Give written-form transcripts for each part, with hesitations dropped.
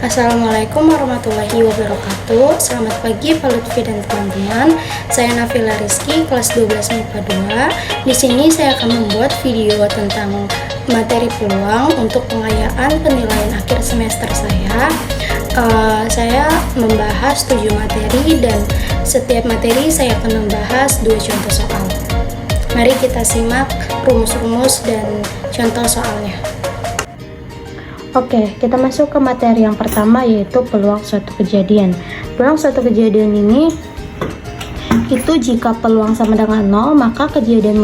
Assalamualaikum warahmatullahi wabarakatuh. Selamat pagi Pak Lutfi dan teman-teman. Saya Nafila Rizky, kelas 12 MIPA 2. Di sini saya akan membuat video tentang materi peluang untuk pengayaan penilaian akhir semester saya. Saya membahas 7 materi dan setiap materi saya akan membahas 2 contoh soal. Mari kita simak rumus-rumus dan contoh soalnya. Oke, kita masuk ke materi yang pertama, yaitu peluang suatu kejadian. Peluang suatu kejadian ini itu jika peluang sama dengan 0, maka kejadian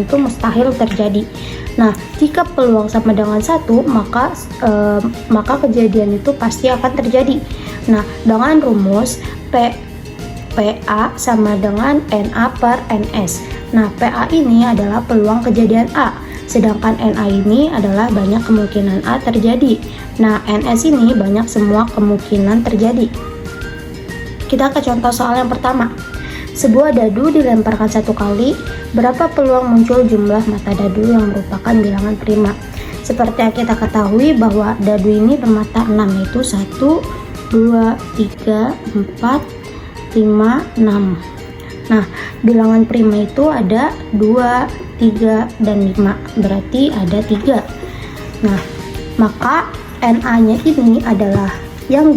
itu mustahil terjadi. Nah, jika peluang sama dengan 1, maka kejadian itu pasti akan terjadi. Nah, dengan rumus PA sama dengan NA per NS. Nah, PA ini adalah peluang kejadian A, sedangkan NA ini adalah banyak kemungkinan A terjadi. Nah, NS ini banyak semua kemungkinan terjadi. Kita ke contoh soal yang pertama. Sebuah dadu dilemparkan 1 kali, berapa peluang muncul jumlah mata dadu yang merupakan bilangan prima? Seperti yang kita ketahui bahwa dadu ini bermata 6, yaitu 1, 2, 3, 4, 5, 6. Nah, bilangan prima itu ada 2, 3, dan 5, berarti ada 3. Nah, maka NA-nya ini adalah yang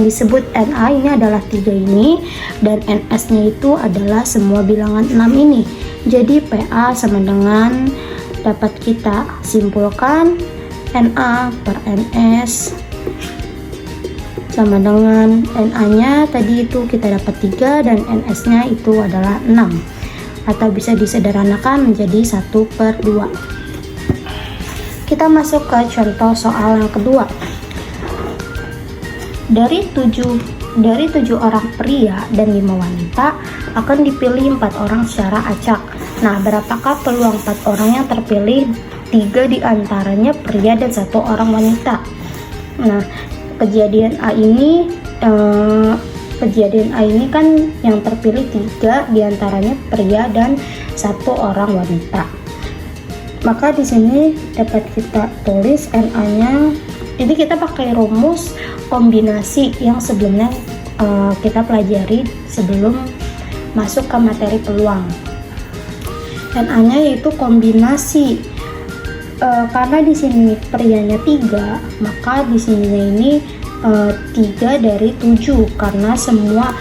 disebut NA ini adalah 3 ini, dan NS-nya itu adalah semua bilangan 6 ini. Jadi PA sama dengan, dapat kita simpulkan, NA per NS sama dengan NA-nya tadi itu kita dapat 3 dan NS-nya itu adalah 6, atau bisa disederhanakan menjadi 1/2. Kita masuk ke contoh soal yang kedua. Dari 7 orang pria dan 5 wanita akan dipilih 4 orang secara acak. Nah, berapakah peluang 4 orang yang terpilih? 3 diantaranya pria dan 1 orang wanita. Nah, kejadian A ini kan yang terpilih 3 diantaranya pria dan 1 orang wanita. Maka di sini dapat kita tulis NA-nya. Ini kita pakai rumus kombinasi yang sebelumnya kita pelajari sebelum masuk ke materi peluang. NA-nya yaitu kombinasi. Karena di sini prianya 3, maka di sininya ini 3 dari 7, karena semua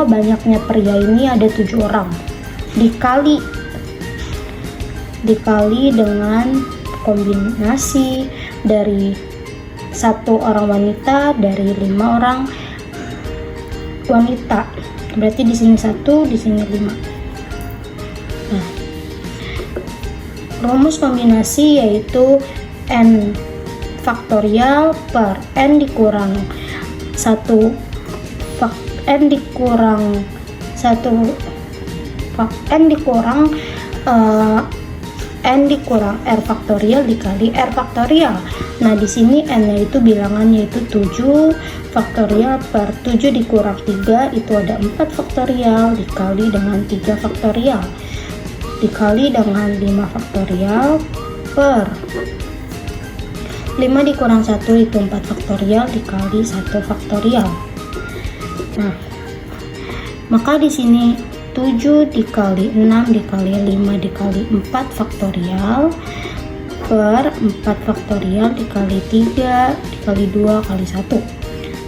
banyaknya pria ini ada 7 orang dikali dengan kombinasi dari 1 orang wanita dari 5 orang wanita, berarti di sini 1, di sini 5. Nah, rumus kombinasi yaitu n faktorial per n dikurang 1 n dikurang r faktorial dikali r faktorial. Nah, di sini n-nya itu bilangannya itu 7 faktorial per 7 dikurang 3 itu ada 4 faktorial dikali dengan 3 faktorial dikali dengan 5 faktorial per 5 dikurang 1 itu 4 faktorial dikali 1 faktorial. Nah, maka di sini 7 dikali 6 dikali 5 dikali 4 faktorial per 4 faktorial dikali 3 dikali 2 kali 1.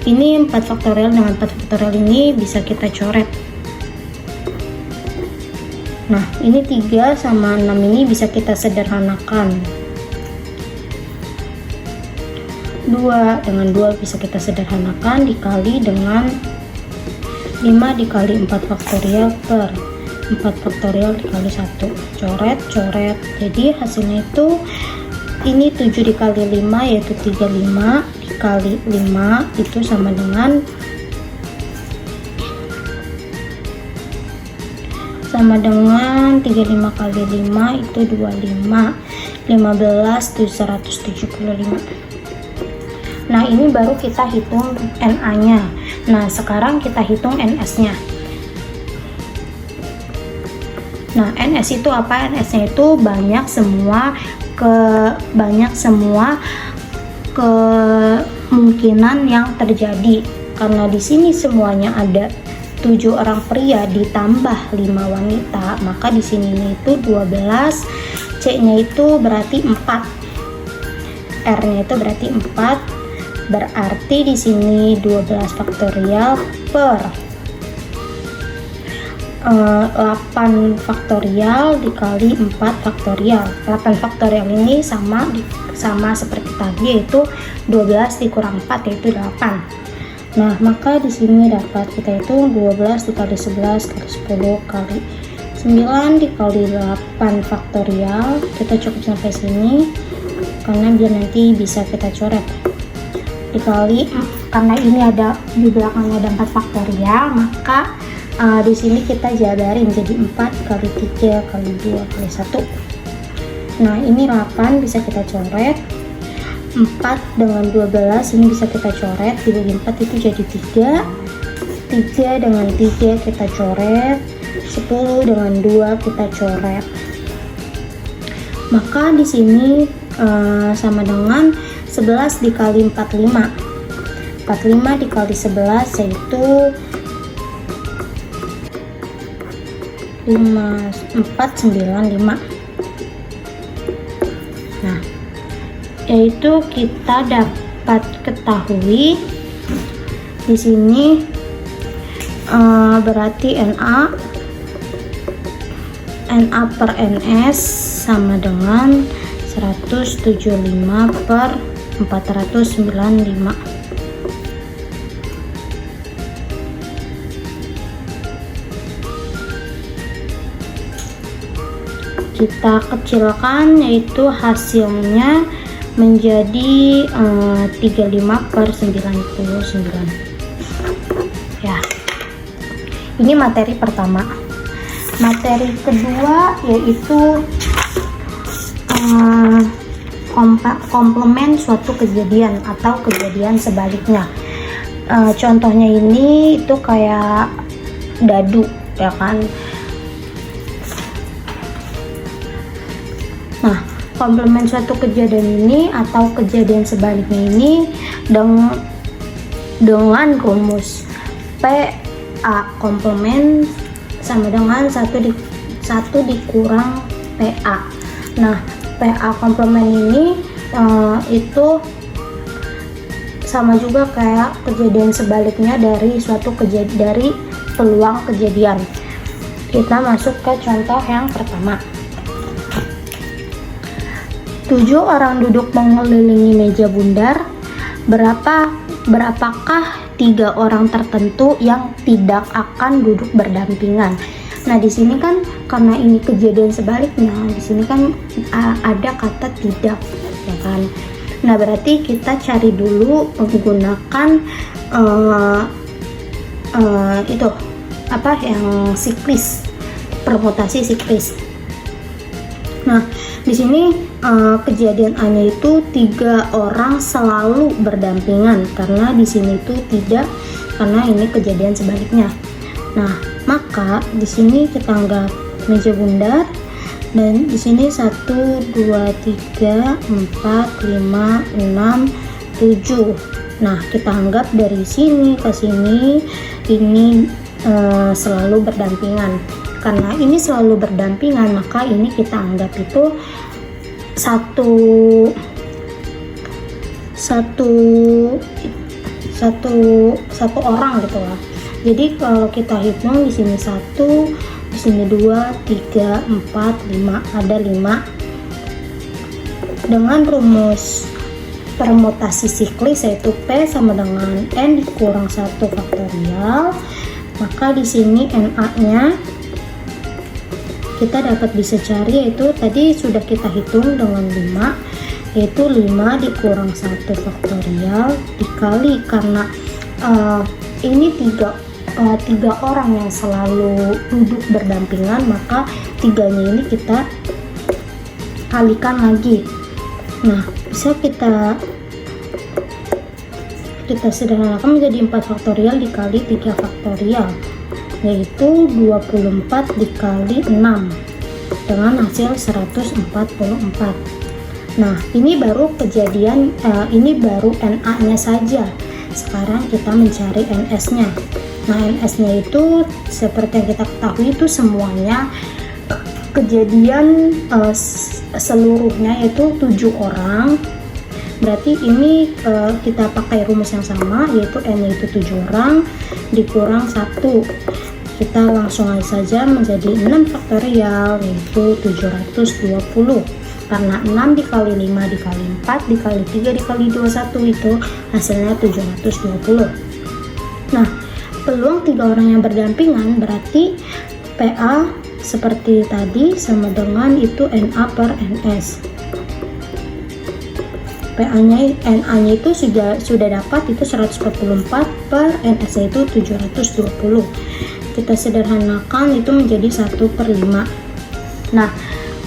Ini 4 faktorial dengan 4 faktorial ini bisa kita coret. Nah, ini 3 sama 6 ini bisa kita sederhanakan. 2 dengan 2 bisa kita sederhanakan dikali dengan 5 dikali 4 faktorial per 4 faktorial dikali 1. Coret. Jadi hasilnya itu ini 7 dikali 5 yaitu 35 dikali 5 itu sama dengan 35 kali 5 itu 25. 15 itu 175. Nah, ini baru kita hitung NA-nya. Nah, sekarang kita hitung NS-nya. Nah, NS itu apa? NS-nya itu banyak semua kemungkinan yang terjadi karena di sini semuanya ada 7 orang pria ditambah 5 wanita, maka di sini itu 12, C-nya itu berarti 4, R-nya itu berarti 4, berarti di sini 12 faktorial per 8 faktorial dikali 4 faktorial. 8 faktorial ini sama seperti tadi, yaitu 12 dikurang 4 yaitu 8. Nah, maka di sini dapat kita itu 12 dikali 11 kali 10 kali 9 dikali 8 faktorial. Kita cukup sampai sini karena biar nanti bisa kita coret. Dikali karena ini ada di belakangnya ada 4 faktorial, maka di sini kita jabarin jadi 4 kali 3 kali 2 kali 1. Nah, ini 8 bisa kita coret. 4 dengan 12 ini bisa kita coret, dibagi 4 itu jadi 3 dengan 3 kita coret, 10 dengan 2 kita coret. Maka di sini sama dengan 11 dikali 45. 45 dikali 11 yaitu 495. Nah, yaitu kita dapat ketahui di sini berarti NA per NS sama dengan 175 per 495. Kita kecilkan, yaitu hasilnya menjadi 35 per 99. Ya, ini materi pertama. Materi kedua yaitu komplement suatu kejadian atau kejadian sebaliknya. Contohnya ini itu kayak dadu, ya kan. Nah, komplement suatu kejadian ini atau kejadian sebaliknya ini dengan rumus PA komplement sama dengan 1 dikurang PA. Nah, PA komplement ini itu sama juga kayak kejadian sebaliknya dari dari peluang kejadian. Kita masuk ke contoh yang pertama. 7 orang duduk mengelilingi meja bundar. Berapakah 3 orang tertentu yang tidak akan duduk berdampingan? Nah, di sini kan karena ini kejadian sebaliknya, di sini kan ada kata tidak, ya kan? Nah, berarti kita cari dulu menggunakan itu apa yang siklis, permutasi siklis. Nah, di sini kejadian A-nya itu 3 orang selalu berdampingan, karena di sini itu tidak, karena ini kejadian sebaliknya. Nah, maka di sini kita anggap meja bundar, dan di sini 1, 2, 3, 4, 5, 6, 7. Nah, kita anggap dari sini ke sini ini selalu berdampingan. Karena ini selalu berdampingan, maka ini kita anggap itu satu orang gitu lah. Jadi kalau kita hitung di sini 1, di sini 2, 3, 4, 5, ada 5. Dengan rumus permutasi siklis yaitu P sama dengan N dikurang 1 faktorial, maka di sini NA-nya kita dapat bisa cari, yaitu tadi sudah kita hitung dengan 5, yaitu 5 dikurang 1 faktorial dikali, karena ini 3 orang yang selalu duduk berdampingan, maka 3-nya ini kita kalikan lagi. Nah, bisa kita sederhanakan menjadi 4 faktorial dikali 3 faktorial, yaitu 24 dikali 6 dengan hasil 144. Nah, ini baru kejadian, ini baru NA-nya saja. Sekarang kita mencari NS-nya. Nah, NS-nya itu seperti yang kita ketahui itu semuanya kejadian seluruhnya yaitu 7 orang. Berarti ini kita pakai rumus yang sama, yaitu N itu 7 orang dikurang 1. Kita langsung saja menjadi 6 faktorial, yaitu 720. Karena 6 dikali 5 dikali 4 dikali 3 dikali 21 itu hasilnya 720. Nah, peluang 3 orang yang berdampingan berarti PA seperti tadi sama dengan itu NA per NS. PA-nya, NA-nya itu sudah dapat itu 144 per NS itu 720. Kita sederhanakan itu menjadi 1/5. Nah,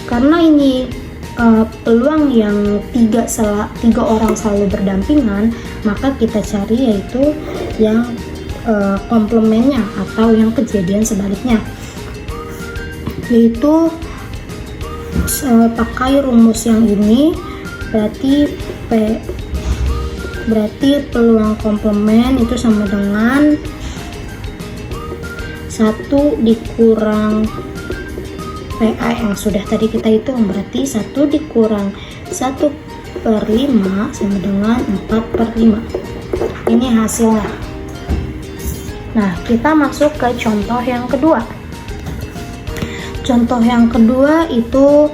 karena ini peluang yang 3 orang selalu berdampingan, maka kita cari yaitu yang komplemennya atau yang kejadian sebaliknya, yaitu pakai rumus yang ini. Berarti peluang komplement itu sama dengan 1 dikurang PA yang sudah tadi kita hitung, berarti 1 dikurang 1/5 sama dengan 4/5. Ini hasilnya. Nah, kita masuk ke contoh yang kedua. Contoh yang kedua itu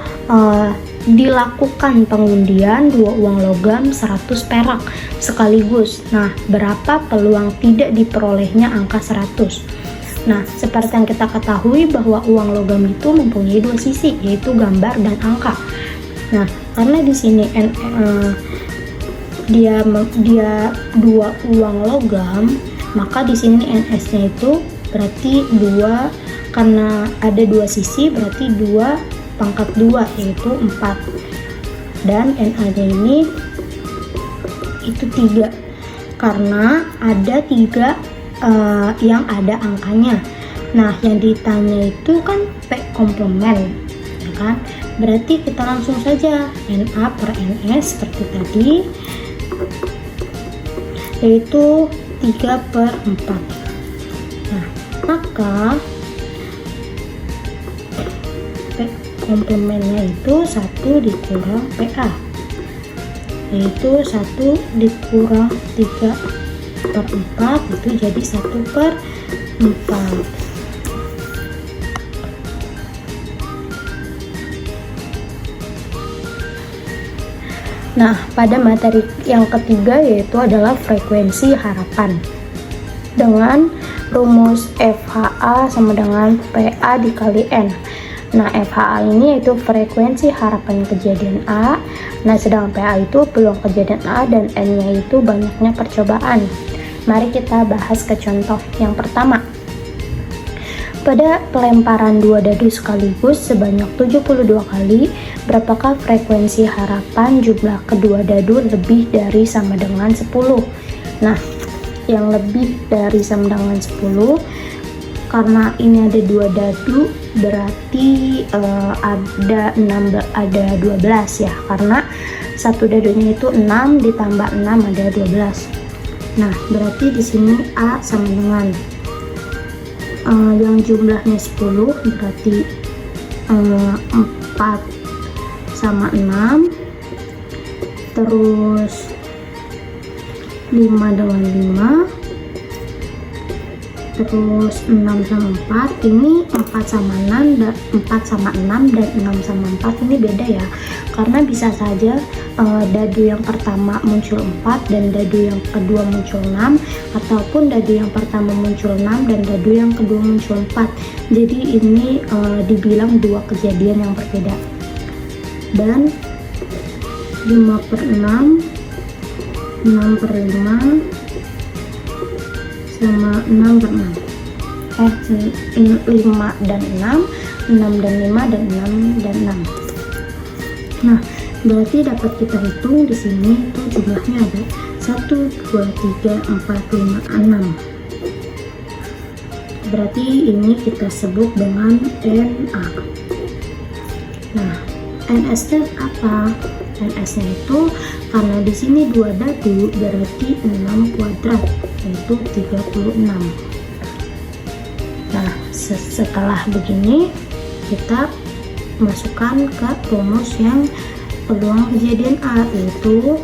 dilakukan pengundian 2 uang logam 100 perak sekaligus. Nah, berapa peluang tidak diperolehnya angka 100? Nah, seperti yang kita ketahui bahwa uang logam itu mempunyai 2 sisi, yaitu gambar dan angka. Nah, karena di sini dia 2 uang logam, maka di sini NS-nya itu berarti 2, karena ada 2 sisi berarti 2 pangkat 2 yaitu 4. Dan NA-nya ini itu 3 karena ada 3 yang ada angkanya. Nah, yang ditanya itu kan P komplement, ya kan? Berarti kita langsung saja NA per NS seperti tadi, yaitu 3/4. Nah, maka P komplementnya itu 1 dikurang PA, yaitu 1 dikurang 3/4 itu jadi 1/4. Nah, pada materi yang ketiga yaitu adalah frekuensi harapan dengan rumus FHA sama dengan PA dikali N. Nah, FHA ini yaitu frekuensi harapan kejadian A. Nah, sedangkan PA itu peluang kejadian A dan N-nya itu banyaknya percobaan. Mari kita bahas ke contoh yang pertama. Pada pelemparan 2 dadu sekaligus sebanyak 72 kali, berapakah frekuensi harapan jumlah kedua dadu lebih dari sama dengan 10? Nah, yang lebih dari sama dengan 10, karena ini ada 2 dadu, berarti ada 12 ya, karena satu dadunya itu 6 ditambah 6 ada 12. Nah, berarti di sini A sama dengan yang jumlahnya 10, berarti 4 sama 6, terus 5 dengan 5, terus 6 sama 4, ini 4 sama 6 dan 4 sama 6 dan 6 sama 4 ini beda ya, karena bisa saja dadu yang pertama muncul 4 dan dadu yang kedua muncul 6, ataupun dadu yang pertama muncul 6 dan dadu yang kedua muncul 4. Jadi ini dibilang 2 kejadian yang berbeda. Dan 5/6, 6/5 sama 6/6, 5 dan 6, 6 dan 5 dan 6 dan 6. Nah, berarti dapat kita hitung di sini itu jumlahnya ada 1, 2, 3, 4, 5, 6. Berarti ini kita sebut dengan NA. Nah, NS-nya apa? NS nya itu karena di sini 2 dadu berarti 6 kuadrat yaitu 36. Nah setelah begini kita masukkan ke rumus yang peluang kejadian A, yaitu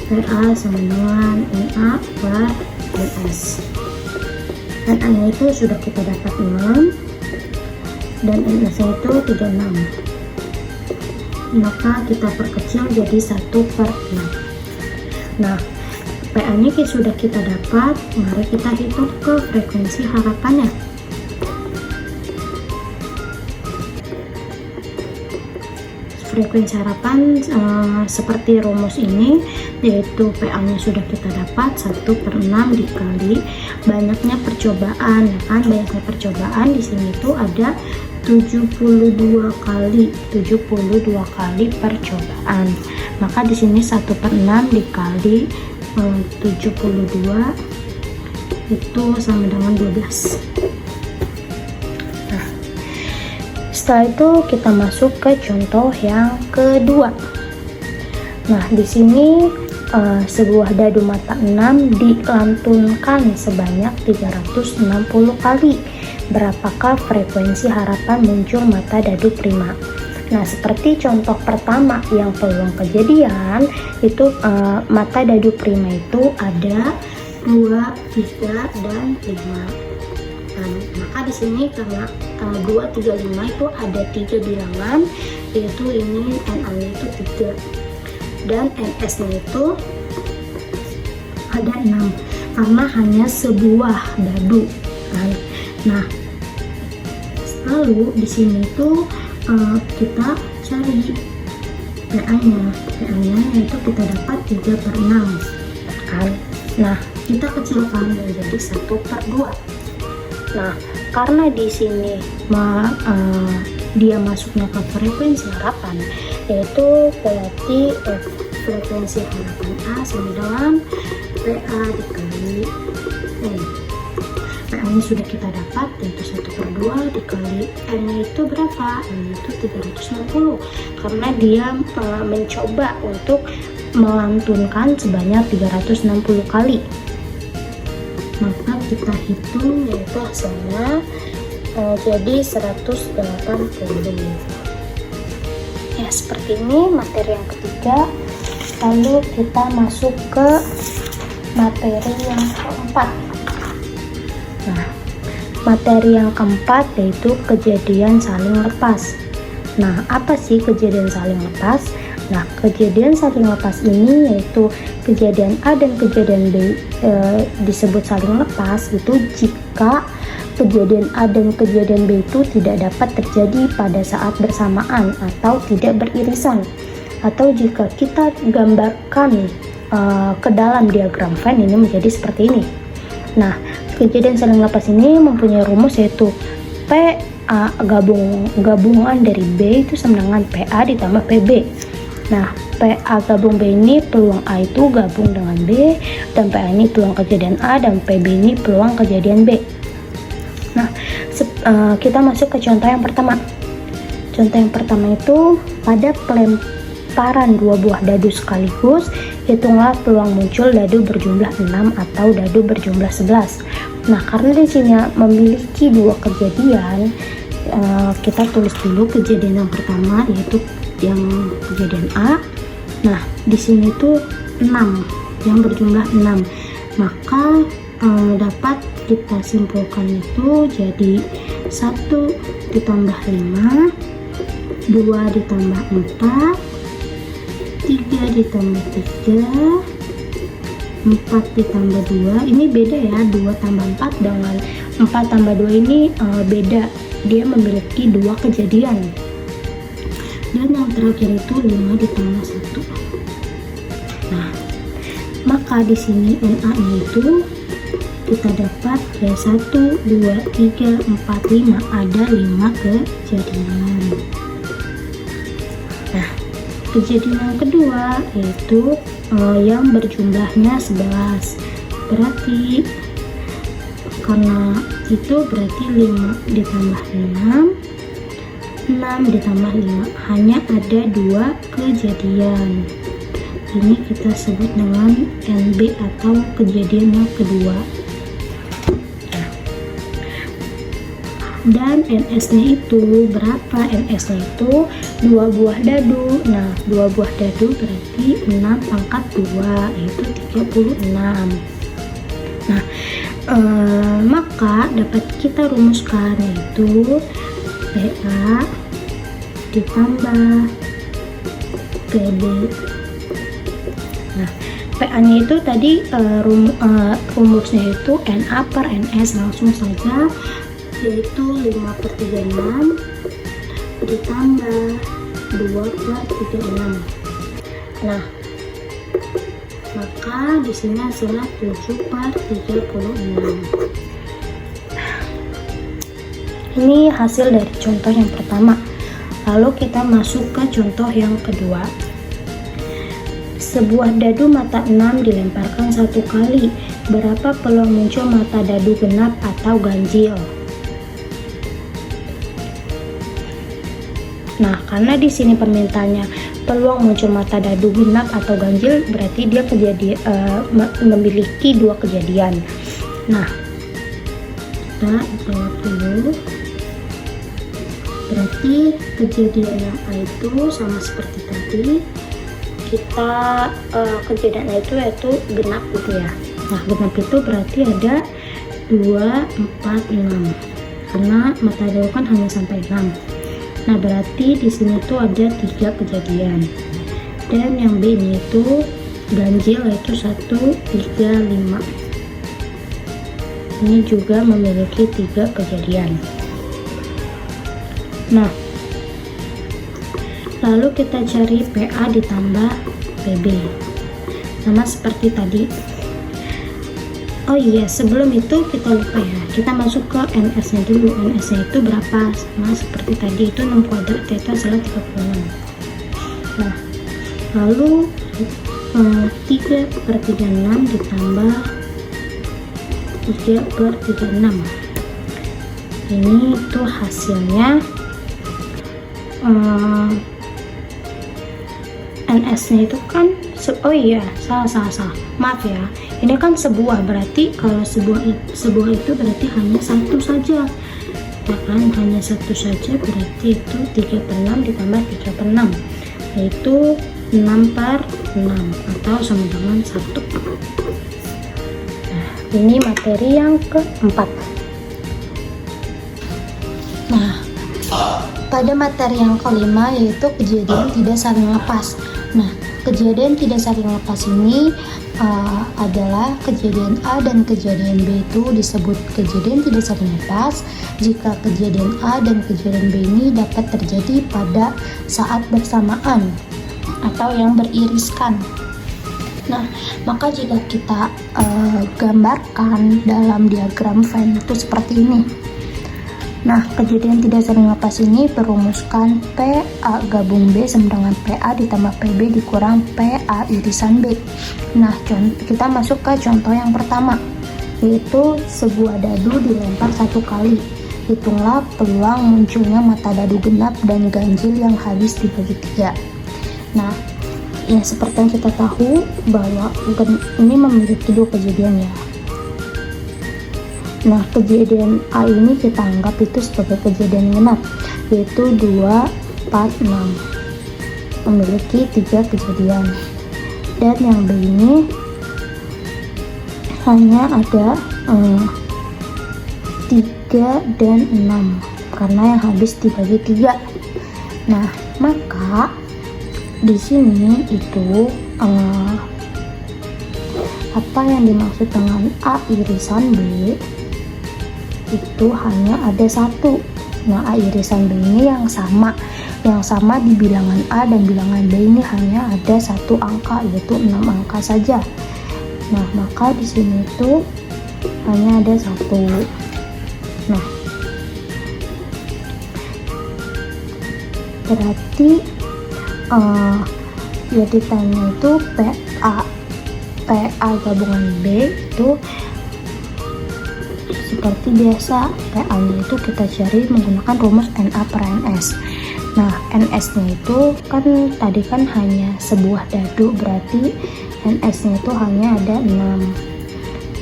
PA sama dengan NA per NS. NA nya itu sudah kita dapat 6 dan NS nya itu 36, maka kita perkecil jadi 1/6. Nah PA nya sudah kita dapat, mari kita hitung ke frekuensi harapannya. Frekuensi harapan seperti rumus ini, yaitu PA nya sudah kita dapat 1/6 dikali banyaknya percobaan, ya kan? Banyaknya percobaan di sini tuh ada 72 kali percobaan, maka di sini 1/6 dikali 72 itu sama dengan 12. Setelah itu kita masuk ke contoh yang kedua. Nah, di sini sebuah dadu mata 6 dilantunkan sebanyak 360 kali. Berapakah frekuensi harapan muncul mata dadu prima? Nah, seperti contoh pertama yang peluang kejadian itu mata dadu prima itu ada 2, 3, dan 5. Maka di sini karena 2, 3, 5 itu ada 3 bilangan, yaitu ini NA nya itu 3 dan NS nya itu ada 6 karena hanya sebuah dadu kan. Nah lalu di sini tuh kita cari PA nya yaitu kita dapat 3/6 kan. Nah kita kecilkan menjadi 1/2. Nah, karena di sini dia masuknya ke frekuensi harapan, yaitu berarti frekuensi harapan A sama dengan PA dikali N. PA nya sudah kita dapat, yaitu 1/2 dikali N nya itu berapa? N itu 360, karena dia mencoba untuk melantunkan sebanyak 360 kali. Maka kita hitung, yaitu hasilnya jadi 180. Ya, seperti ini materi yang ketiga. Lalu kita masuk ke materi yang keempat. Nah, materi yang keempat yaitu kejadian saling lepas. Nah, apa sih kejadian saling lepas? Nah, kejadian saling lepas ini yaitu kejadian A dan kejadian B disebut saling lepas itu jika kejadian A dan kejadian B itu tidak dapat terjadi pada saat bersamaan atau tidak beririsan. Atau jika kita gambarkan ke dalam diagram Venn ini menjadi seperti ini. Nah, kejadian saling lepas ini mempunyai rumus yaitu PA gabungan dari B itu sama dengan PA ditambah PB. Nah, PA gabung B ini peluang A itu gabung dengan B, dan PA ini peluang kejadian A, dan PB ini peluang kejadian B. Nah, kita masuk ke contoh yang pertama. Contoh yang pertama itu pada pelemparan 2 buah dadu sekaligus, hitunglah peluang muncul dadu berjumlah 6 atau dadu berjumlah 11. Nah, karena di sini memiliki 2 kejadian, kita tulis dulu kejadian yang pertama yaitu yang kejadian A. Nah, di sini tuh 6 yang berjumlah 6. Maka dapat kita simpulkan itu jadi 1 ditambah 5, 2 ditambah 4, 3 ditambah 3, 4 ditambah 2. Ini beda ya, 2 tambah 4 dengan 4 tambah 2 ini beda. Dia memiliki 2 kejadian. Dan yang terakhir itu 5 ditambah 1. Nah, maka di sini NA itu kita dapat ya 1, 2, 3, 4, 5. Ada 5 kejadian. Nah, kejadian yang kedua yaitu yang berjumlahnya 11. Berarti karena itu berarti 5 ditambah 6, 6 ditambah 5, hanya ada 2 kejadian. Ini kita sebut dengan NB atau kejadian yang kedua. Dan NS-nya itu berapa? NS-nya itu 2 buah dadu. Nah, 2 buah dadu berarti 6 pangkat 2, yaitu 36. Nah, maka dapat kita rumuskan, yaitu PA ditambah PB. Nah, PA-nya itu tadi rumusnya itu NA per NS, langsung saja, yaitu 5/36 ditambah 2/36. Nah, maka di sini hasilnya 7/36. Ini hasil dari contoh yang pertama. Lalu kita masuk ke contoh yang kedua. Sebuah dadu mata 6 dilemparkan 1 kali. Berapa peluang muncul mata dadu genap atau ganjil? Nah, karena di sini permintaannya peluang muncul mata dadu genap atau ganjil, berarti dia memiliki 2 kejadian. Nah, kita jawab dulu. Berarti kejadian yang A itu sama seperti tadi. Kita kejadian A itu yaitu genap gitu ya. Nah, genap itu berarti ada 2, 4, 6. Karena mata dadu kan hanya sampai 6. Nah, berarti di sini tuh ada 3 kejadian. Dan yang B ini itu ganjil, yaitu 1, 3, 5. Ini juga memiliki 3 kejadian. Nah, lalu kita cari PA ditambah PB. Sama seperti tadi. Oh iya, sebelum itu kita lupa ya, kita masuk ke NS nya dulu. NS nya itu berapa? Sama seperti tadi, itu 6 kuadrat, yaitu hasilnya 36. Nah, lalu 3/36 ditambah 3/36. Ini itu hasilnya NS nya itu kan oh iya, salah, maaf ya, ini kan sebuah, berarti kalau sebuah itu berarti hanya 1 saja ya kan, hanya 1 saja, berarti itu 3/6 ditambah 3/6, yaitu 6/6 atau sama dengan 1. Nah, ini materi yang keempat. Nah, pada materi yang kelima yaitu kejadian tidak saling lepas. Nah, kejadian tidak saling lepas ini adalah kejadian A dan kejadian B itu disebut kejadian tidak saling lepas jika kejadian A dan kejadian B ini dapat terjadi pada saat bersamaan atau yang beririskan. Nah, maka jika kita gambarkan dalam diagram Venn itu seperti ini. Nah, kejadian tidak saling lepas ini berumuskan PA gabung B sama dengan PA ditambah PB dikurang PA irisan B. Nah, kita masuk ke contoh yang pertama, yaitu sebuah dadu dilempar 1 kali. Hitunglah peluang munculnya mata dadu genap dan ganjil yang habis dibagi 3. Nah, ya seperti yang kita tahu bahwa ini memiliki 2 kejadian ya. Nah, kejadian A ini kita anggap itu sebagai kejadian genap, yaitu 2, 4, 6. Memiliki 3 kejadian. Dan yang B ini hanya ada 3 dan 6 karena yang habis dibagi 3. Nah, maka di sini itu apa yang dimaksud dengan A irisan B itu hanya ada 1. Nah, A irisan B ini yang sama di bilangan A dan bilangan B ini hanya ada 1 angka, yaitu 6 angka saja. Nah, maka di sini itu hanya ada 1. Nah, berarti ya ditanya itu PA gabungan B itu seperti biasa, PA nya itu kita cari menggunakan rumus NA per NS. Nah, NS-nya itu kan tadi kan hanya sebuah dadu, berarti NS-nya itu hanya ada 6.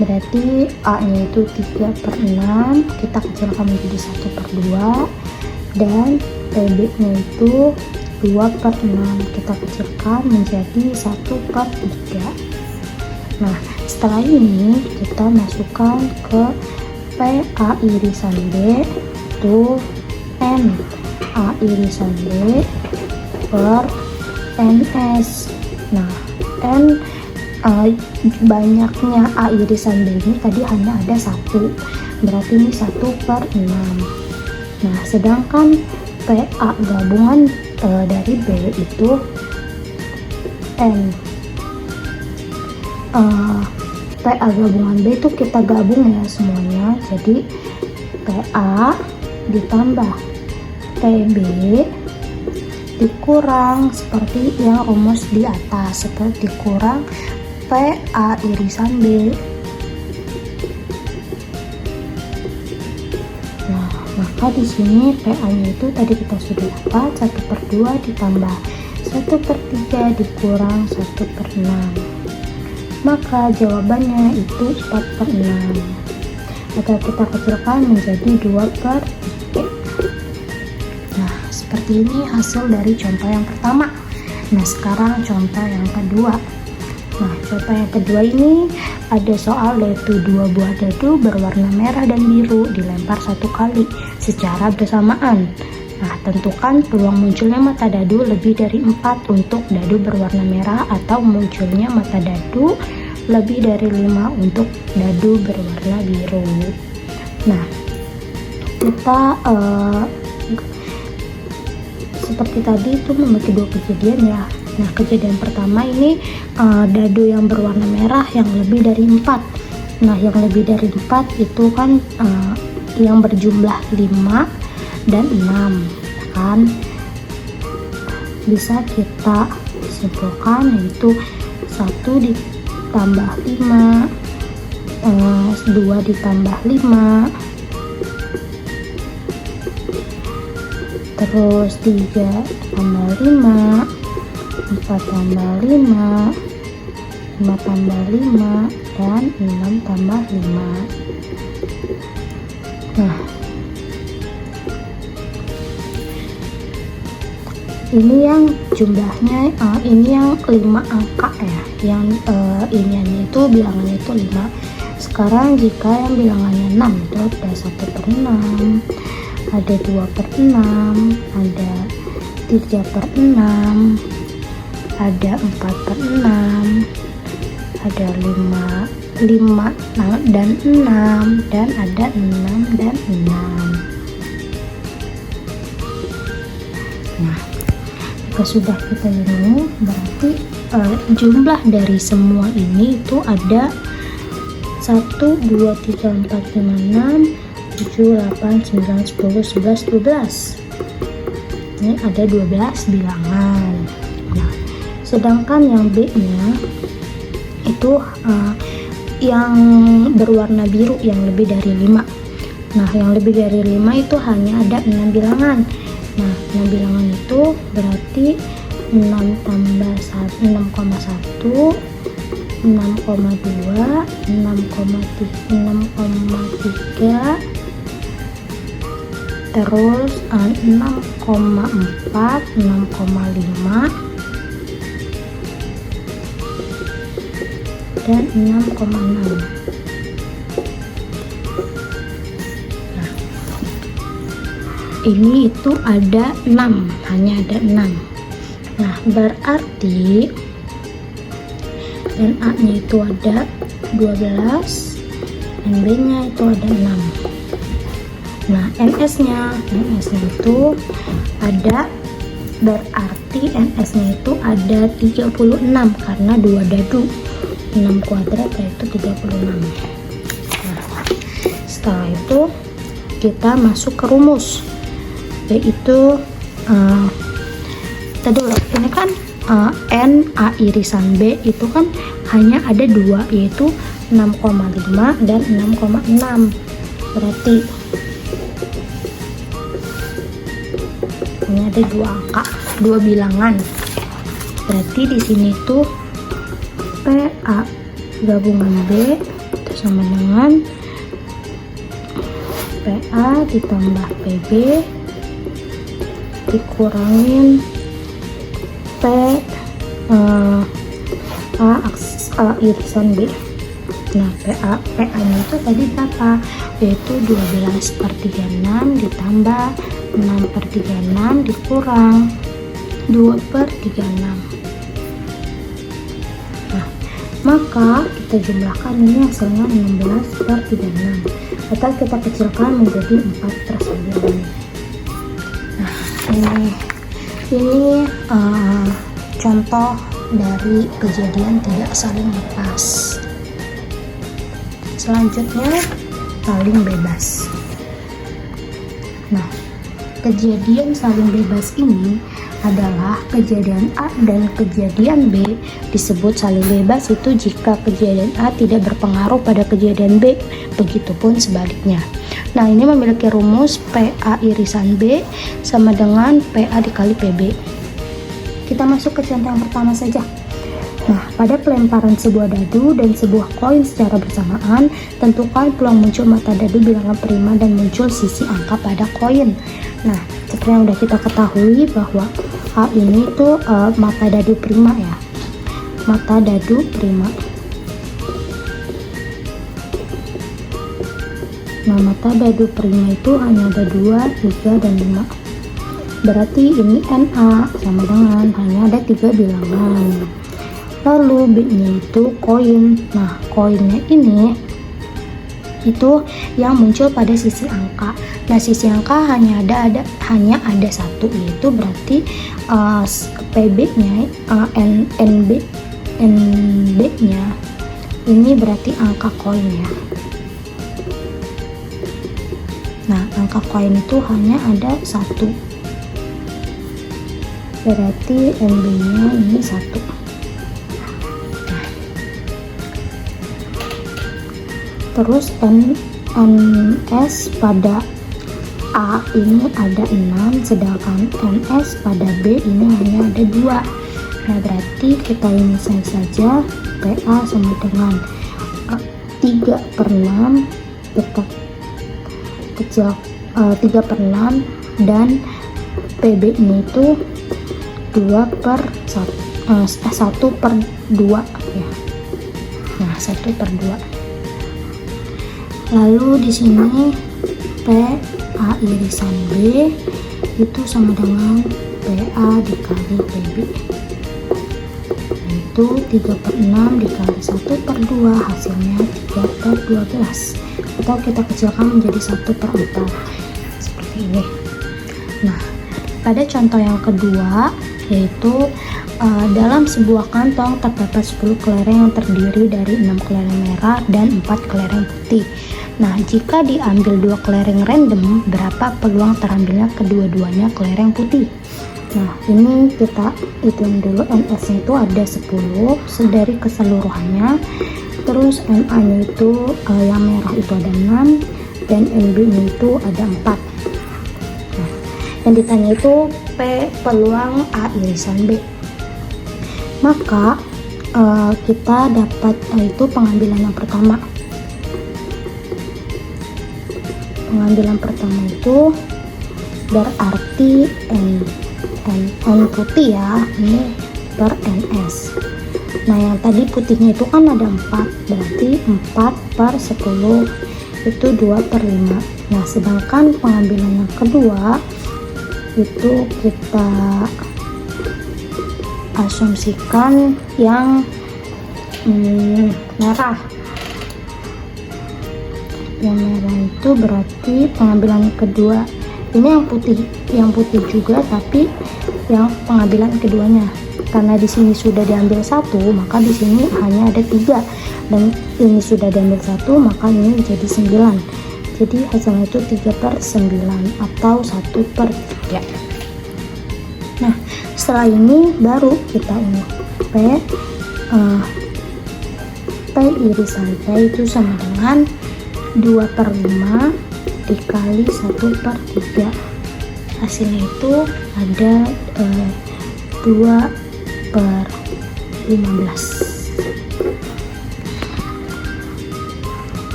Berarti A-nya itu 3/6, kita kecilkan menjadi 1/2, dan PB-nya itu 2/6, kita kecilkan menjadi 1/3. Nah, setelah ini kita masukkan ke PA irisan B itu N A irisan B per NS. Nah, N banyaknya A irisan B ini tadi hanya ada 1, berarti ini 1/6. Nah, sedangkan PA gabungan dari B itu N. PA gabungan B itu kita gabung ya semuanya, jadi PA ditambah PB dikurang seperti yang rumus di atas, seperti dikurang PA irisan B. Nah, maka di sini PA-nya itu tadi kita sudah dapat 1/2 ditambah 1/3 dikurang 1/6. Maka jawabannya itu 4/6, atau kita kecilkan menjadi 2/3. Nah, seperti ini hasil dari contoh yang pertama. Nah, sekarang contoh yang kedua. Nah, contoh yang kedua ini ada soal yaitu 2 buah dadu berwarna merah dan biru dilempar 1 kali secara bersamaan. Nah, tentukan peluang munculnya mata dadu lebih dari 4 untuk dadu berwarna merah, atau munculnya mata dadu lebih dari 5 untuk dadu berwarna biru. Nah, kita seperti tadi itu membagi 2 kejadian ya. Nah, kejadian pertama ini dadu yang berwarna merah yang lebih dari 4. Nah, yang lebih dari 4 itu kan yang berjumlah 5 dan 6 kan, bisa kita simpulkan yaitu 1 ditambah 5, 2 ditambah 5, terus 3 tambah 5, 4 tambah 5, 5 tambah 5, dan 6 tambah 5. Nah, ini yang jumlahnya ini yang 5 angka ya, yang iniannya itu bilangannya itu 5. Sekarang jika yang bilangannya 6 itu ada 1/6, ada 2/6, ada 3/6, ada 4/6, ada 5 dan 6, dan ada 6 dan 6. Nah, jika sudah kita ini berarti jumlah dari semua ini itu ada 1, 2, 3, 4, 5, 6, 7, 8, 9, 10, 11, 12. Ini ada 12 bilangan. Nah, sedangkan yang B nya itu yang berwarna biru yang lebih dari 5. Nah, yang lebih dari 5 itu hanya ada 6 bilangan. Nah, 6 bilangan itu berarti 6 tambah 6,1, 6,2, 6,3, terus 6,4, 6,5, dan 6,6. Nah, ini itu ada 6, hanya ada 6. Nah, berarti NA-nya itu ada 12, NB-nya itu ada 6. Nah, NS-nya itu ada, berarti NS-nya itu ada 36 karena 2 dadu. 6 kuadrat yaitu 36. Nah, setelah itu kita masuk ke rumus, yaitu kita dulu ini kan N A irisan B itu kan hanya ada 2, yaitu 6,5 dan 6,6. Berarti ini ada dua angka, dua bilangan. Berarti di sini tuh PA gabungan B itu sama dengan PA ditambah PB dikurangin A irisan B. Nah, PA nya itu tadi berapa? Yaitu 12/36 ditambah 6/36 dikurang 2/36. Nah, maka kita jumlahkan ini hasilnya 16/36 atau kita kecilkan menjadi 4/9. Nah, ini contoh dari kejadian tidak saling lepas. Selanjutnya saling bebas. Nah, kejadian saling bebas ini adalah kejadian A dan kejadian B disebut saling bebas itu jika kejadian A tidak berpengaruh pada kejadian B, begitupun sebaliknya. Nah, ini memiliki rumus PA irisan B sama dengan PA dikali PB. Kita masuk ke contoh yang pertama saja. Nah, pada pelemparan sebuah dadu dan sebuah koin secara bersamaan, tentukan peluang muncul mata dadu bilangan prima dan muncul sisi angka pada koin. Nah, seperti yang sudah kita ketahui bahwa A ini tuh mata dadu prima ya, mata dadu prima. Nah, mata dadu prima itu hanya ada 2, 3, dan 5. Berarti ini NA sama dengan hanya ada 3 bilangan. Lalu B-nya itu koin. Nah, koinnya ini itu yang muncul pada sisi angka. Nah, sisi angka hanya ada satu, yaitu berarti PB-nya NB-nya ini berarti angka koin ya. Nah, angka koin itu hanya ada satu, berarti NB-nya ini 1. Terus NS pada A ini ada 6, sedangkan NS pada B ini hanya ada 2. Nah, berarti kita inikan saja PA sama dengan 3/6, kita kecil 3/6, dan PB ini itu 1/2 ya. Nah, 1/2. Lalu di sini PA irisan B itu sama dengan PA dikali PB, yaitu 3/6 dikali 1/2, hasilnya 3/12, atau kita kecilkan menjadi 1/4 seperti ini. Nah, pada contoh yang kedua, yaitu dalam sebuah kantong terdapat 10 kelereng yang terdiri dari 6 kelereng merah dan 4 kelereng putih. Nah, jika diambil 2 kelereng random, berapa peluang terambilnya kedua-duanya kelereng putih? Nah, ini kita hitung dulu. NS-nya itu ada 10 dari keseluruhannya. Terus NA-nya itu yang merah itu ada 6, dan NB-nya itu ada 4. Nah, yang ditanya itu peluang A irisan B. Maka kita dapat itu pengambilan yang pertama. Pengambilan pertama itu berarti N putih ya, ini per NS. Nah, yang tadi putihnya itu kan ada 4, berarti 4/10 itu 2/5. Nah, sedangkan pengambilan yang kedua itu kita asumsikan yang merah. Yang merah itu berarti pengambilan kedua. Ini yang putih juga, tapi yang pengambilan keduanya. Karena di sini sudah diambil 1, maka di sini hanya ada 3, dan ini sudah diambil 1, maka ini jadi 9. Jadi hasilnya itu 3/9 atau 1/3. Nah, setelah ini baru kita ini P irisan P itu sama dengan 2/5 dikali 1/3. hasilnya itu ada 2/15.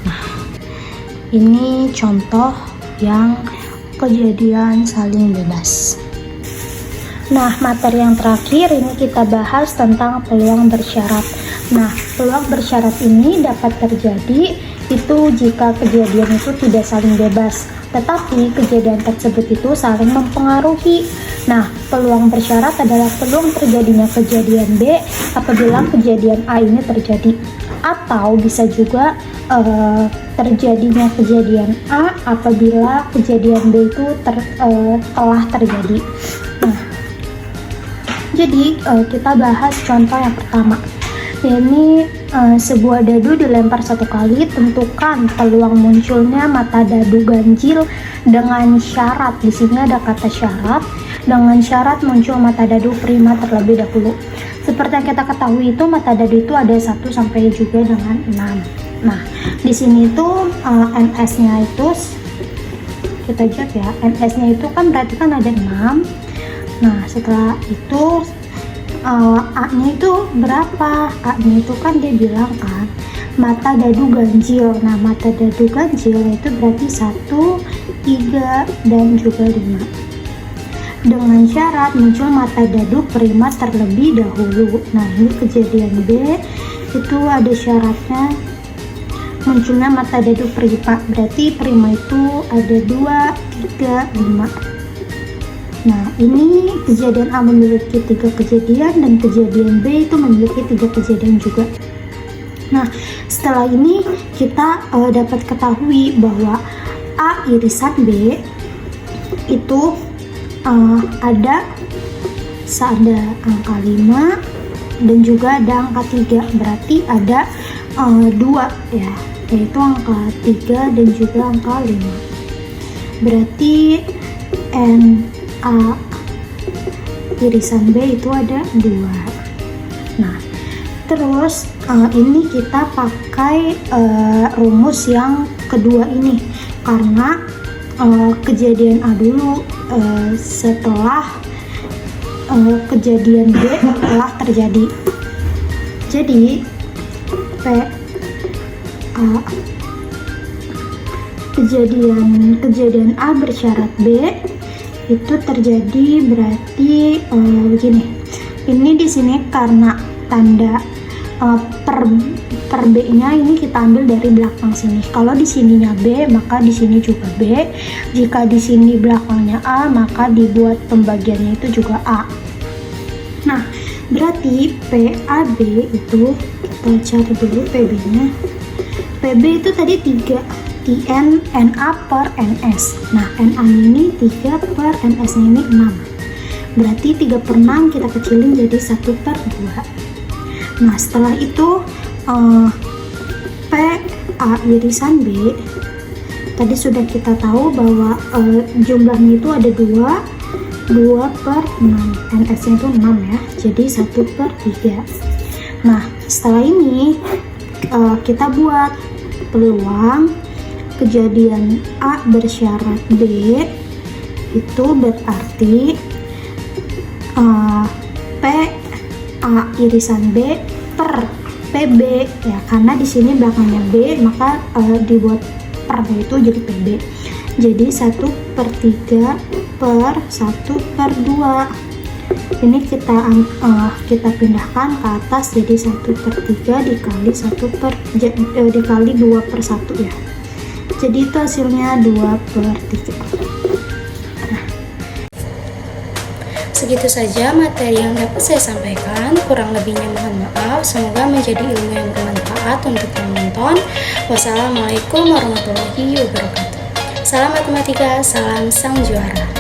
Nah, ini contoh yang kejadian saling bebas. Nah, materi yang terakhir ini kita bahas tentang peluang bersyarat. Nah, peluang bersyarat ini dapat terjadi itu jika kejadian itu tidak saling bebas, tetapi kejadian tersebut itu saling mempengaruhi. Nah, peluang bersyarat adalah peluang terjadinya kejadian B apabila kejadian A ini terjadi, atau bisa juga terjadinya kejadian A apabila kejadian B itu telah terjadi. Nah, jadi kita bahas contoh yang pertama. Ini sebuah dadu dilempar satu kali, tentukan peluang munculnya mata dadu ganjil dengan syarat. Di sini ada kata syarat, dengan syarat muncul mata dadu prima terlebih dahulu. Seperti yang kita ketahui itu mata dadu itu ada 1 sampai juga dengan 6. Nah, di sini itu NS-nya itu kita jawab ya. NS-nya itu kan berarti kan ada 6. Nah, setelah itu A-nya itu berapa? A-nya itu kan dia bilang kan mata dadu ganjil. Nah, mata dadu ganjil itu berarti 1, 3, dan juga 5. Dengan syarat muncul mata dadu prima terlebih dahulu. Nah, ini kejadian B itu ada syaratnya munculnya mata dadu prima. Berarti prima itu ada 2, 3, 5. Nah, ini kejadian A memiliki 3 kejadian dan kejadian B itu memiliki 3 kejadian juga. Nah, setelah ini kita dapat ketahui bahwa A irisan B itu ada angka 5 dan juga ada angka 3. Berarti ada 2 ya, yaitu angka 3 dan juga angka 5. Berarti A irisan B itu ada 2. Nah, terus ini kita pakai rumus yang kedua ini karena kejadian A dulu setelah kejadian B telah terjadi. Jadi kejadian A bersyarat B itu terjadi berarti begini. Ini di sini karena tanda per B-nya ini kita ambil dari belakang sini. Kalau di sininya B, maka di sini juga B. Jika di sini belakangnya A, maka dibuat pembagiannya itu juga A. Nah, berarti PAB itu kita cari dulu PB-nya. PB itu tadi 3. IN, NA per NS. Nah, NA ini 3 per NS ini 6. Berarti 3 per 6 kita kecilin jadi 1 per 2. Nah, setelah itu PA irisan B tadi sudah kita tahu bahwa jumlahnya itu ada 2 per 6. NS nya itu 6 ya. Jadi 1 per 3. Nah, setelah ini kita buat peluang kejadian A bersyarat B itu berarti PA irisan B per PB ya, karena di sini belakangnya B maka dibuat per itu jadi PB. Jadi 1 per 3 per 1 per 2. Ini kita pindahkan ke atas jadi 1 per 3 dikali 2 per 1 ya. Jadi itu hasilnya 2 per 3. Nah, segitu saja materi yang dapat saya sampaikan. Kurang lebihnya mohon maaf. Semoga menjadi ilmu yang bermanfaat untuk penonton. Wassalamualaikum warahmatullahi wabarakatuh. Salam matematika, salam sang juara.